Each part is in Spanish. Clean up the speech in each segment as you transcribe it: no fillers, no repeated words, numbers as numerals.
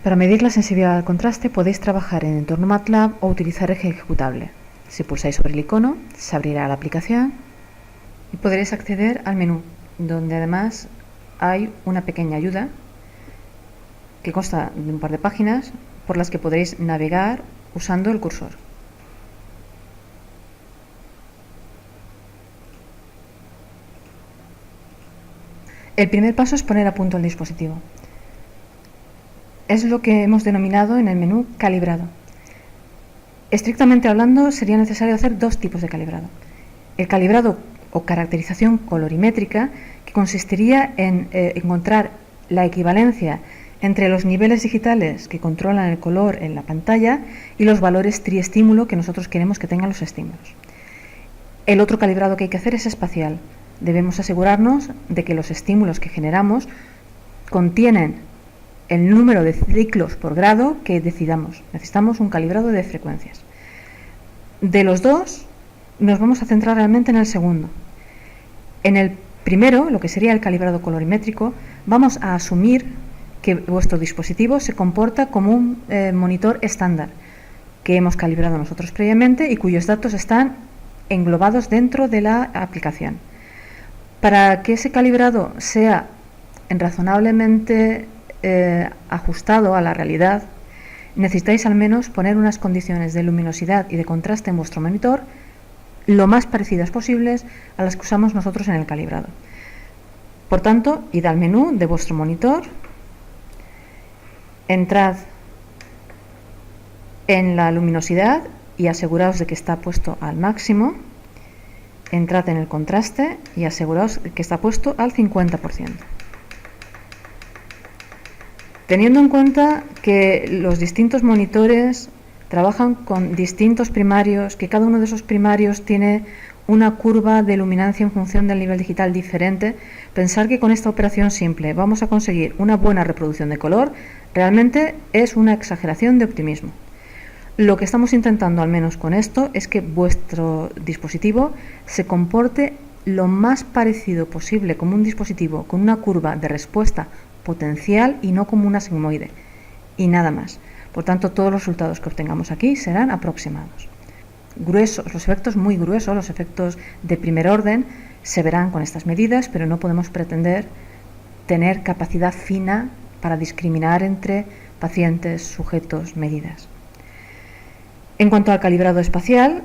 Para medir la sensibilidad al contraste podéis trabajar en entorno MATLAB o utilizar Eje ejecutable. Si pulsáis sobre el icono, se abrirá la aplicación y podréis acceder al menú, donde además hay una pequeña ayuda que consta de un par de páginas por las que podréis navegar usando el cursor. El primer paso es poner a punto el dispositivo. Es lo que hemos denominado en el menú calibrado. Estrictamente hablando, sería necesario hacer dos tipos de calibrado. El calibrado o caracterización colorimétrica, que consistiría en encontrar la equivalencia entre los niveles digitales que controlan el color en la pantalla y los valores triestímulo que nosotros queremos que tengan los estímulos. El otro calibrado que hay que hacer es espacial. Debemos asegurarnos de que los estímulos que generamos contienen el número de ciclos por grado que decidamos. Necesitamos un calibrado de frecuencias. De los dos, nos vamos a centrar realmente en el segundo. En el primero, lo que sería el calibrado colorimétrico, vamos a asumir que vuestro dispositivo se comporta como un monitor estándar que hemos calibrado nosotros previamente y cuyos datos están englobados dentro de la aplicación. Para que ese calibrado sea razonablemente ajustado a la realidad, necesitáis al menos poner unas condiciones de luminosidad y de contraste en vuestro monitor lo más parecidas posibles a las que usamos nosotros en el calibrado. Por tanto, id al menú de vuestro monitor, entrad en la luminosidad y aseguraos de que está puesto al máximo, entrad en el contraste y aseguraos de que está puesto al 50%. Teniendo en cuenta que los distintos monitores trabajan con distintos primarios, que cada uno de esos primarios tiene una curva de luminancia en función del nivel digital diferente, pensar que con esta operación simple vamos a conseguir una buena reproducción de color realmente es una exageración de optimismo. Lo que estamos intentando, al menos con esto, es que vuestro dispositivo se comporte lo más parecido posible como un dispositivo con una curva de respuesta potencial y no como una sigmoide, y nada más. Por tanto, todos los resultados que obtengamos aquí serán aproximados. Gruesos, los efectos muy gruesos, los efectos de primer orden, se verán con estas medidas, pero no podemos pretender tener capacidad fina para discriminar entre pacientes, sujetos, medidas. En cuanto al calibrado espacial,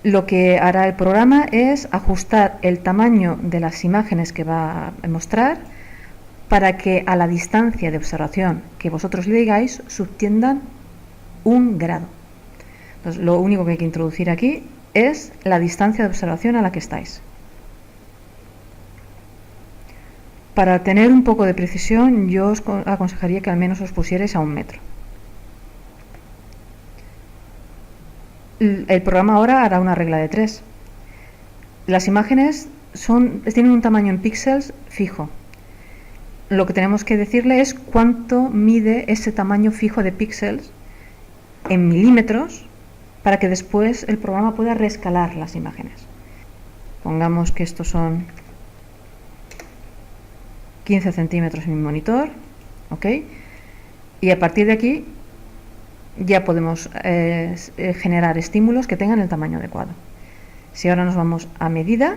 lo que hará el programa es ajustar el tamaño de las imágenes que va a mostrar para que a la distancia de observación que vosotros le digáis subtiendan 1 grado. Entonces, lo único que hay que introducir aquí es la distancia de observación a la que estáis. Para tener un poco de precisión, yo os aconsejaría que al menos os pusierais a 1 metro. El programa ahora hará una regla de 3. Las imágenes tienen un tamaño en píxeles fijo. Lo que tenemos que decirle es cuánto mide ese tamaño fijo de píxeles en milímetros para que después el programa pueda reescalar las imágenes. Pongamos que estos son 15 centímetros en mi monitor, ¿ok? Y a partir de aquí ya podemos generar estímulos que tengan el tamaño adecuado. Si ahora nos vamos a medida,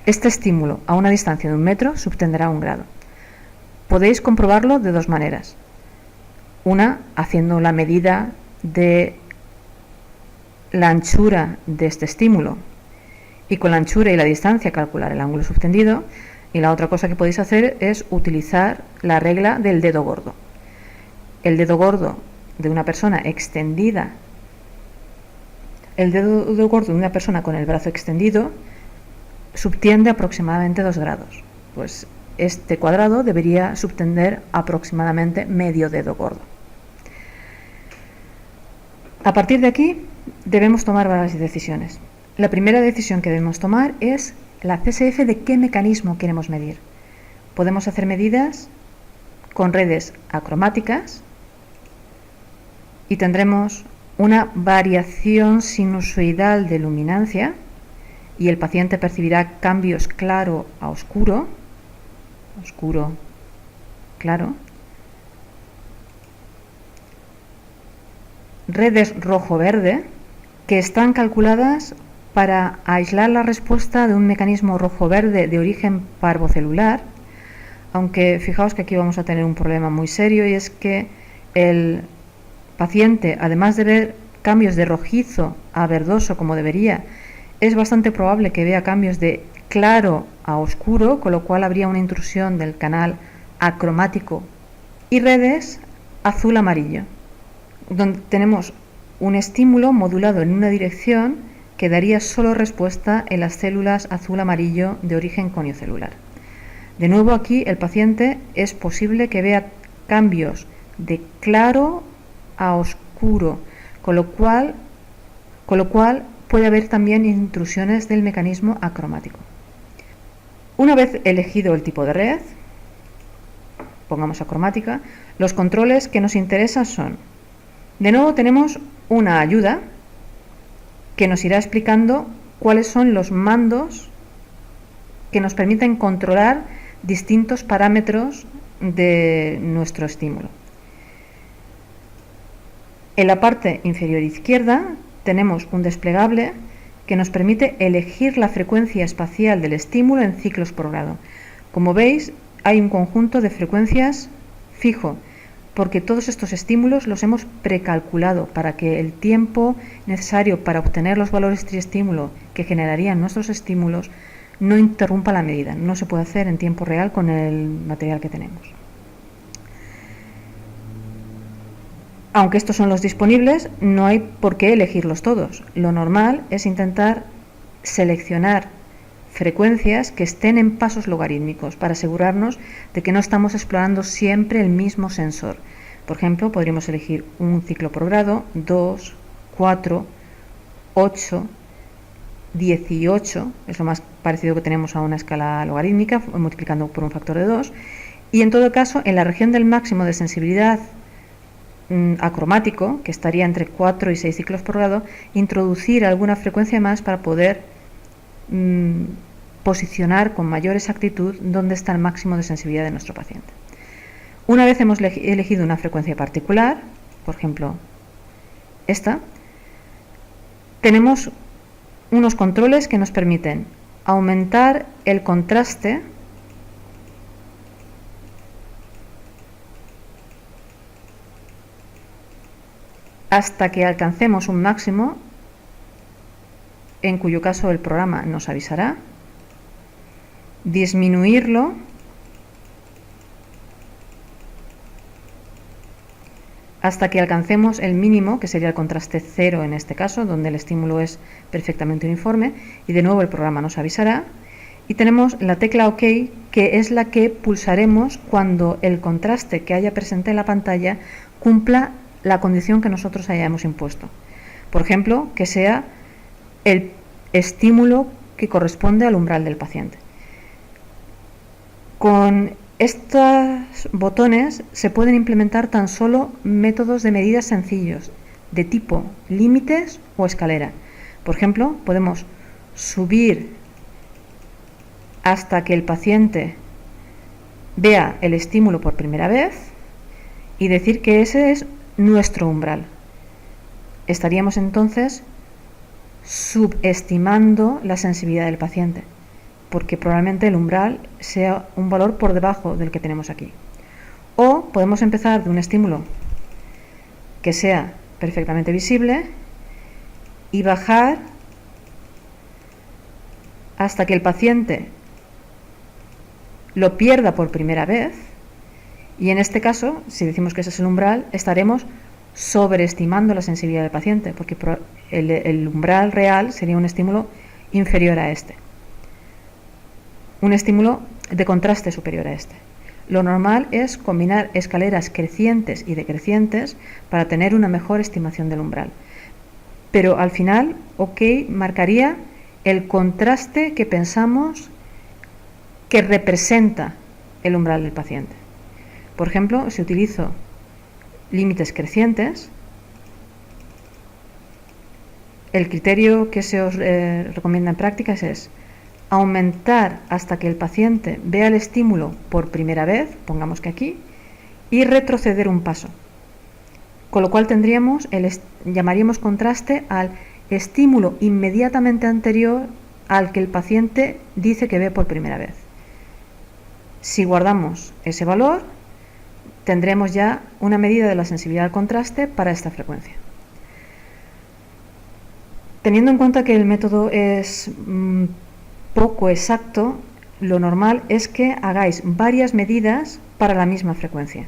este estímulo a una distancia de 1 metro subtendrá 1 grado. Podéis comprobarlo de dos maneras. Una, haciendo la medida de la anchura de este estímulo y con la anchura y la distancia calcular el ángulo subtendido. Y la otra cosa que podéis hacer es utilizar la regla del dedo gordo. El dedo gordo de una persona extendida, el dedo gordo de una persona con el brazo extendido subtiende aproximadamente 2 grados. Pues este cuadrado debería subtender aproximadamente medio dedo gordo. A partir de aquí debemos tomar varias decisiones. La primera decisión que debemos tomar es la CSF de qué mecanismo queremos medir. Podemos hacer medidas con redes acromáticas y tendremos una variación sinusoidal de luminancia y el paciente percibirá cambios claro a oscuro, oscuro, claro, redes rojo-verde que están calculadas para aislar la respuesta de un mecanismo rojo-verde de origen parvocelular, aunque fijaos que aquí vamos a tener un problema muy serio, y es que el paciente, además de ver cambios de rojizo a verdoso como debería, es bastante probable que vea cambios de claro a oscuro, con lo cual habría una intrusión del canal acromático, y redes azul-amarillo, donde tenemos un estímulo modulado en una dirección que daría solo respuesta en las células azul-amarillo de origen coniocelular. De nuevo aquí el paciente es posible que vea cambios de claro a oscuro, con lo cual puede haber también intrusiones del mecanismo acromático. Una vez elegido el tipo de red, pongamos acromática, los controles que nos interesan son, de nuevo tenemos una ayuda que nos irá explicando cuáles son los mandos que nos permiten controlar distintos parámetros de nuestro estímulo. En la parte inferior izquierda tenemos un desplegable que nos permite elegir la frecuencia espacial del estímulo en ciclos por grado. Como veis, hay un conjunto de frecuencias fijo, porque todos estos estímulos los hemos precalculado para que el tiempo necesario para obtener los valores triestímulo que generarían nuestros estímulos no interrumpa la medida. No se puede hacer en tiempo real con el material que tenemos. Aunque estos son los disponibles, no hay por qué elegirlos todos. Lo normal es intentar seleccionar frecuencias que estén en pasos logarítmicos para asegurarnos de que no estamos explorando siempre el mismo sensor. Por ejemplo, podríamos elegir un ciclo por grado, 2, 4, 8, 18, es lo más parecido que tenemos a una escala logarítmica, multiplicando por un factor de 2, y en todo caso, en la región del máximo de sensibilidad acromático, que estaría entre 4 y 6 ciclos por grado, introducir alguna frecuencia más para poder posicionar con mayor exactitud dónde está el máximo de sensibilidad de nuestro paciente. Una vez hemos elegido una frecuencia particular, por ejemplo esta, tenemos unos controles que nos permiten aumentar el contraste hasta que alcancemos un máximo, en cuyo caso el programa nos avisará, disminuirlo hasta que alcancemos el mínimo, que sería el contraste 0 en este caso, donde el estímulo es perfectamente uniforme, y de nuevo el programa nos avisará. Y tenemos la tecla OK, que es la que pulsaremos cuando el contraste que haya presente en la pantalla cumpla la condición que nosotros hayamos impuesto. Por ejemplo, que sea el estímulo que corresponde al umbral del paciente. Con estos botones se pueden implementar tan solo métodos de medidas sencillos, de tipo límites o escalera. Por ejemplo, podemos subir hasta que el paciente vea el estímulo por primera vez y decir que ese es nuestro umbral. Estaríamos entonces subestimando la sensibilidad del paciente, porque probablemente el umbral sea un valor por debajo del que tenemos aquí. O podemos empezar de un estímulo que sea perfectamente visible y bajar hasta que el paciente lo pierda por primera vez, y en este caso, si decimos que ese es el umbral, estaremos sobreestimando la sensibilidad del paciente, porque el umbral real sería un estímulo inferior a este, un estímulo de contraste superior a este. Lo normal es combinar escaleras crecientes y decrecientes para tener una mejor estimación del umbral, pero al final OK marcaría el contraste que pensamos que representa el umbral del paciente. Por ejemplo, si utilizo límites crecientes, el criterio que se os recomienda en prácticas es aumentar hasta que el paciente vea el estímulo por primera vez, pongamos que aquí, y retroceder un paso, con lo cual llamaríamos contraste al estímulo inmediatamente anterior al que el paciente dice que ve por primera vez. Si guardamos ese valor, tendremos ya una medida de la sensibilidad al contraste para esta frecuencia. Teniendo en cuenta que el método es poco exacto, lo normal es que hagáis varias medidas para la misma frecuencia.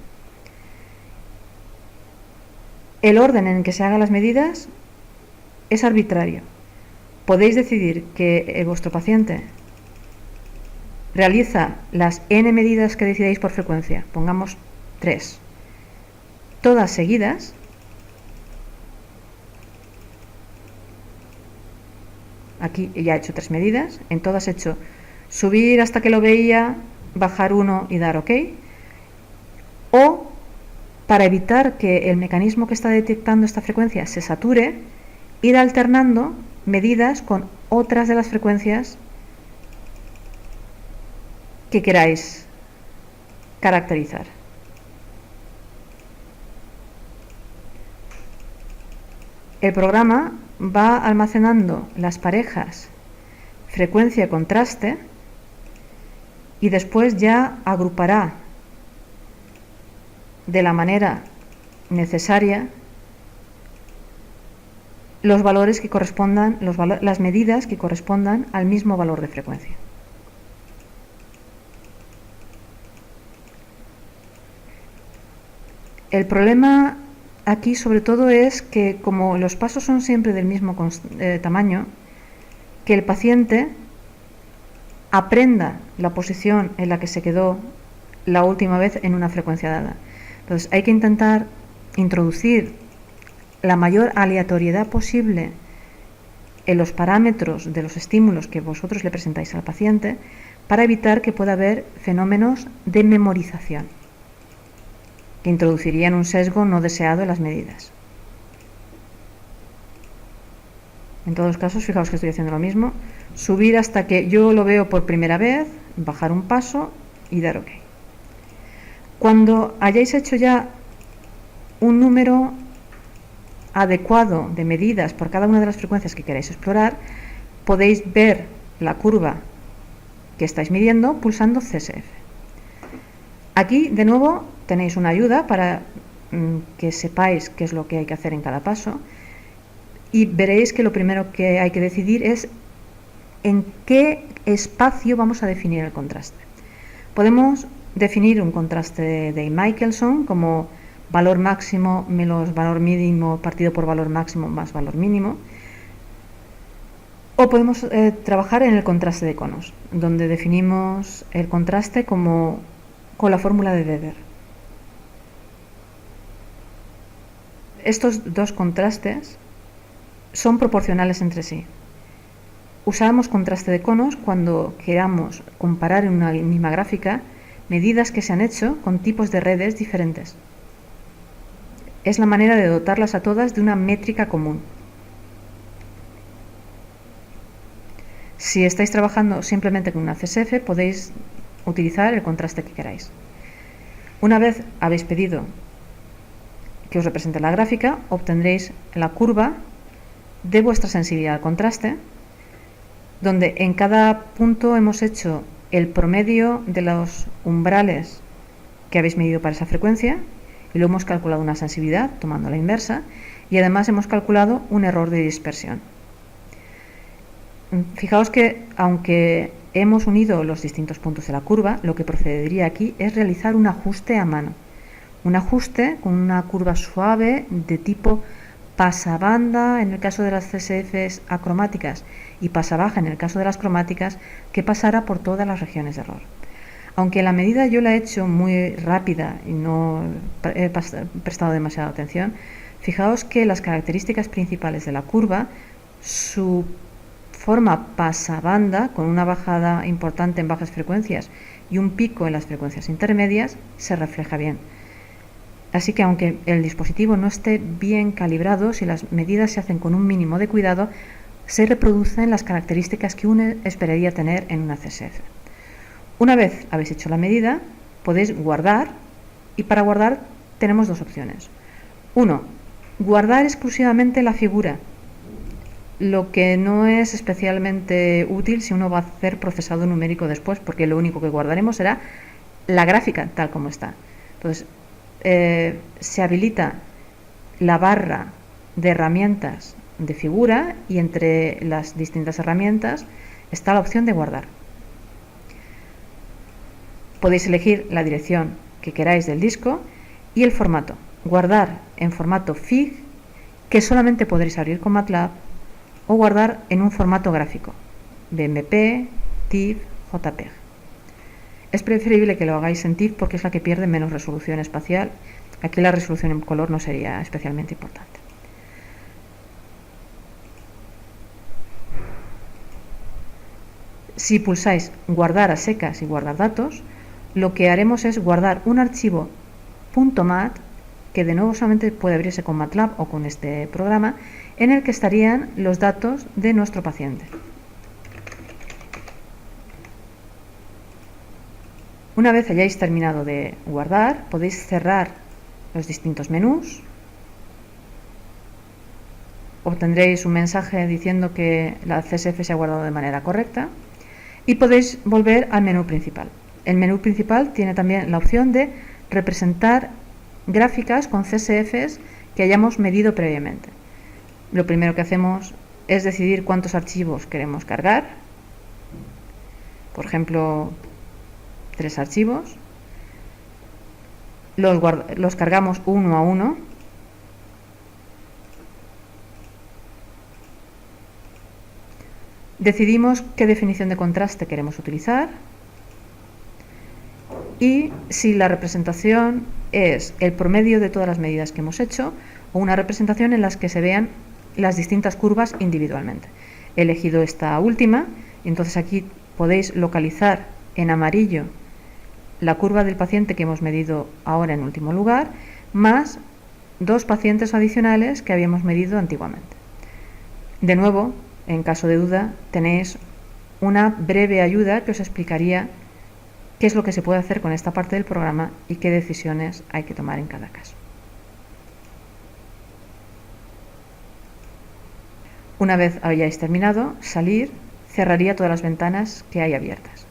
El orden en que se hagan las medidas es arbitrario. Podéis decidir que vuestro paciente realiza las n medidas que decidáis por frecuencia, pongamos 3, todas seguidas, aquí ya he hecho 3 medidas, en todas he hecho subir hasta que lo veía, bajar 1 y dar OK, o para evitar que el mecanismo que está detectando esta frecuencia se sature, ir alternando medidas con otras de las frecuencias que queráis caracterizar. El programa va almacenando las parejas frecuencia-contraste y después ya agrupará de la manera necesaria los valores que correspondan, las medidas que correspondan al mismo valor de frecuencia. El problema aquí sobre todo es que como los pasos son siempre del mismo tamaño, que el paciente aprenda la posición en la que se quedó la última vez en una frecuencia dada. Entonces hay que intentar introducir la mayor aleatoriedad posible en los parámetros de los estímulos que vosotros le presentáis al paciente para evitar que pueda haber fenómenos de memorización que introducirían un sesgo no deseado en las medidas. En todos los casos, fijaos que estoy haciendo lo mismo, subir hasta que yo lo veo por primera vez, bajar un paso y dar OK. Cuando hayáis hecho ya un número adecuado de medidas por cada una de las frecuencias que queráis explorar, podéis ver la curva que estáis midiendo pulsando CSF. Aquí, de nuevo, tenéis una ayuda para que sepáis qué es lo que hay que hacer en cada paso y veréis que lo primero que hay que decidir es en qué espacio vamos a definir el contraste. Podemos definir un contraste de Michelson como valor máximo menos valor mínimo partido por valor máximo más valor mínimo, o podemos trabajar en el contraste de conos, donde definimos el contraste con la fórmula de Weber. Estos dos contrastes son proporcionales entre sí. Usamos contraste de conos cuando queramos comparar en una misma gráfica medidas que se han hecho con tipos de redes diferentes. Es la manera de dotarlas a todas de una métrica común. Si estáis trabajando simplemente con una CSF, podéis utilizar el contraste que queráis. Una vez habéis pedido que os represente la gráfica, obtendréis la curva de vuestra sensibilidad al contraste, donde en cada punto hemos hecho el promedio de los umbrales que habéis medido para esa frecuencia y luego hemos calculado una sensibilidad tomando la inversa y además hemos calculado un error de dispersión. Fijaos que aunque hemos unido los distintos puntos de la curva, lo que procedería aquí es realizar un ajuste a mano. Un ajuste con una curva suave de tipo pasabanda en el caso de las CSFs acromáticas y pasabaja en el caso de las cromáticas, que pasara por todas las regiones de error. Aunque la medida yo la he hecho muy rápida y no he prestado demasiada atención, fijaos que las características principales de la curva, su forma pasabanda con una bajada importante en bajas frecuencias y un pico en las frecuencias intermedias, se refleja bien. Así que aunque el dispositivo no esté bien calibrado, si las medidas se hacen con un mínimo de cuidado, se reproducen las características que uno esperaría tener en una CSF. Una vez habéis hecho la medida, podéis guardar, y para guardar tenemos dos opciones. Uno, guardar exclusivamente la figura, lo que no es especialmente útil si uno va a hacer procesado numérico después, porque lo único que guardaremos será la gráfica tal como está. Entonces, se habilita la barra de herramientas de figura y entre las distintas herramientas está la opción de guardar. Podéis elegir la dirección que queráis del disco y el formato. Guardar en formato FIG, que solamente podréis abrir con MATLAB, o guardar en un formato gráfico, BMP, TIFF, JPEG. Es preferible que lo hagáis en TIFF porque es la que pierde menos resolución espacial. Aquí la resolución en color no sería especialmente importante. Si pulsáis guardar a secas y guardar datos, lo que haremos es guardar un archivo .mat, que de nuevo solamente puede abrirse con MATLAB o con este programa, en el que estarían los datos de nuestro paciente. Una vez hayáis terminado de guardar, podéis cerrar los distintos menús. Obtendréis un mensaje diciendo que la CSF se ha guardado de manera correcta y podéis volver al menú principal. El menú principal tiene también la opción de representar gráficas con CSFs que hayamos medido previamente. Lo primero que hacemos es decidir cuántos archivos queremos cargar. Por ejemplo, 3 archivos. Los cargamos uno a uno. Decidimos qué definición de contraste queremos utilizar y si la representación es el promedio de todas las medidas que hemos hecho o una representación en la que se vean las distintas curvas individualmente. He elegido esta última y entonces aquí podéis localizar en amarillo la curva del paciente que hemos medido ahora en último lugar, más 2 pacientes adicionales que habíamos medido antiguamente. De nuevo, en caso de duda, tenéis una breve ayuda que os explicaría qué es lo que se puede hacer con esta parte del programa y qué decisiones hay que tomar en cada caso. Una vez hayáis terminado, salir, cerraría todas las ventanas que hay abiertas.